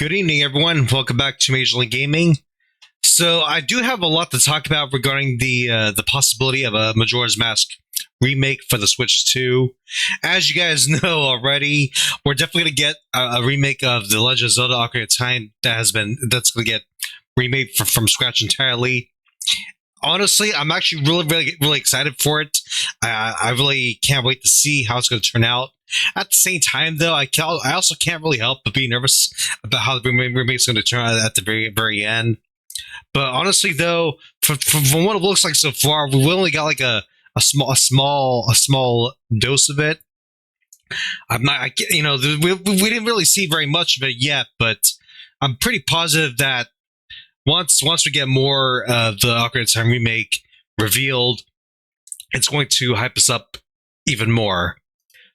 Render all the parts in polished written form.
Good evening, everyone. Welcome back to Major League Gaming. So, I do have a lot to talk about regarding the possibility of a Majora's Mask remake for the Switch 2. As you guys know already, we're definitely going to get a remake of The Legend of Zelda: Ocarina of Time that's going to get remade from scratch entirely. Honestly, I'm actually really excited for it. I really can't wait to see how it's going to turn out. At the same time, though, I also can't really help but be nervous about how the remake's going to turn out at the very end. But honestly, though, from what it looks like so far, we only got like a small dose of it. I'm not, we didn't really see very much of it yet, but I'm pretty positive that once we get more of the Ocarina of Time remake revealed, it's going to hype us up even more.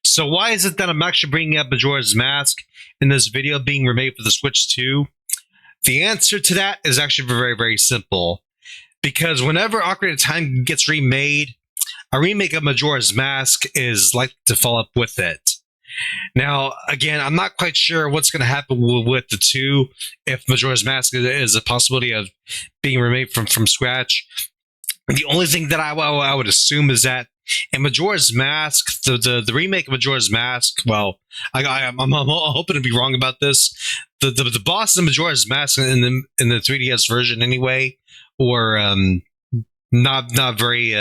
So why is it that I'm actually bringing up Majora's Mask in this video being remade for the Switch 2? The answer to that is actually very simple. Because whenever Ocarina of Time gets remade, a remake of Majora's Mask is likely to follow up with it. Now, again, I'm not quite sure what's going to happen with the two, if Majora's Mask is a possibility of being remade from scratch. The only thing that I would assume is that in Majora's Mask, the remake of Majora's Mask, well, I'm hoping to be wrong about this. The boss in Majora's Mask in the 3DS version, anyway, were not very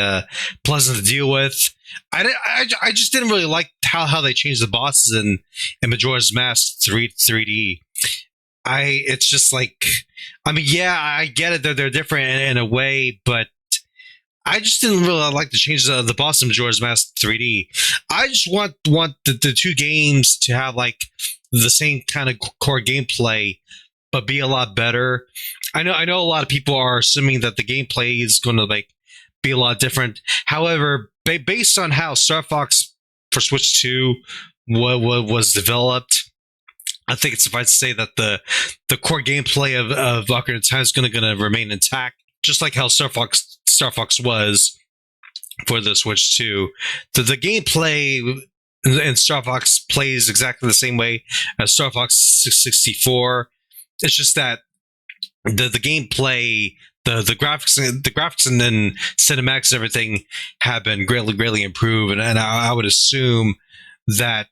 pleasant to deal with. I just didn't really like how they changed the bosses in Majora's Mask 3D. It's just like, I mean, yeah, I get it. They're different in a way, but I just didn't really like the changes of the boss in Majora's Mask 3D. I just want the two games to have like the same kind of core gameplay, but be a lot better. I know a lot of people are assuming that the gameplay is going to like be a lot different. However, based on how Star Fox for Switch 2 was developed, I think it's suffice to say that the core gameplay of Ocarina of Time is going to remain intact, just like how Star Fox was for the Switch 2. The gameplay in Star Fox plays exactly the same way as Star Fox 64. It's just that the gameplay, the graphics and then cinematics and everything have been greatly improved, and I would assume that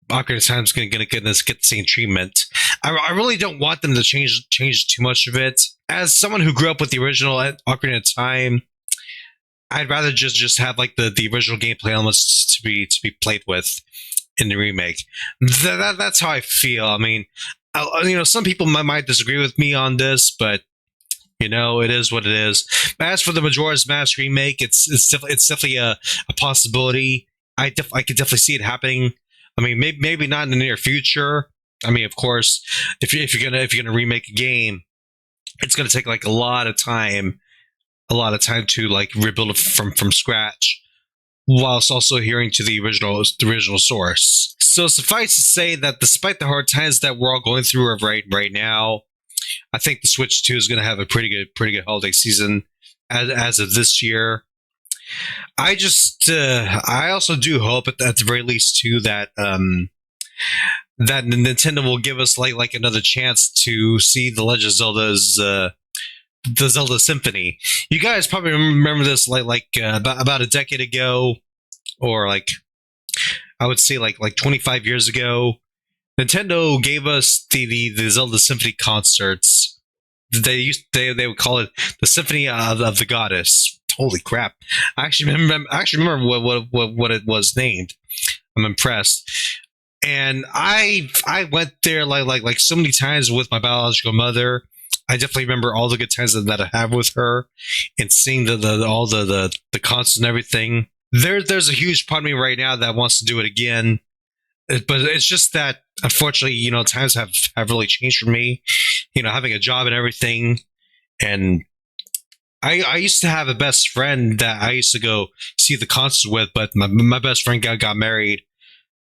Ocarina of Time is going to get the same treatment. I really don't want them to change too much of it. As someone who grew up with the original Ocarina of Time, I'd rather just have like the original gameplay elements to be played with in the remake. That's how I feel. I mean, some people might disagree with me on this, but it is what it is. As for the Majora's Mask remake, it's definitely a possibility. I could definitely see it happening. I mean, maybe not in the near future. I mean, of course, if you're gonna remake a game, it's gonna take like a lot of time to like rebuild it from scratch, whilst also adhering to the original source. So suffice to say that despite the hard times that we're all going through right now, I think the Switch 2 is going to have a pretty good holiday season as of this year. I also do hope at the very least too that that Nintendo will give us like another chance to see the Legend of Zelda's the Zelda Symphony. You guys probably remember this about a decade ago, or like I would say like 25 years ago. Nintendo gave us the Zelda Symphony concerts. They would call it the Symphony of the Goddess. Holy crap! I actually remember what it was named. I'm impressed. And I went there like so many times with my biological mother. I definitely remember all the good times that I have with her, and seeing all the concerts and everything. There's a huge part of me right now that wants to do it again, but it's just that unfortunately, times have really changed for me. Having a job and everything, and I used to have a best friend that I used to go see the concerts with, but my best friend got married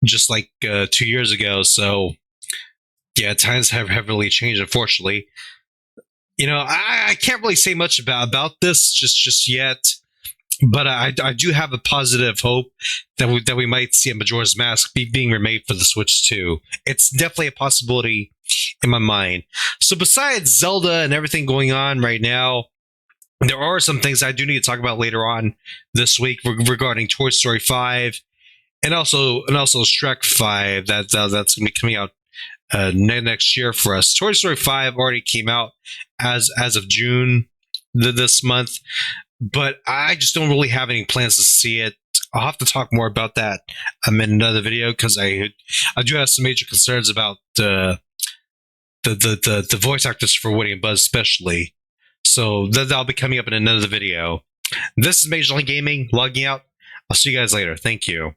just like 2 years ago. So yeah, times have really changed, unfortunately. I can't really say much about this just yet. But I do have a positive hope that we might see a Majora's Mask being remade for the Switch too. It's definitely a possibility in my mind. So besides Zelda and everything going on right now, there are some things I do need to talk about later on this week regarding Toy Story 5 and also Shrek 5 that's going to be coming out next year for us. Toy Story 5 already came out as of June this month, but I just don't really have any plans to see it. I'll have to talk more about that in another video because I do have some major concerns about the voice actors for Woody and Buzz especially. So that'll be coming up in another video. This is Major League Gaming logging out. I'll see you guys later. Thank you.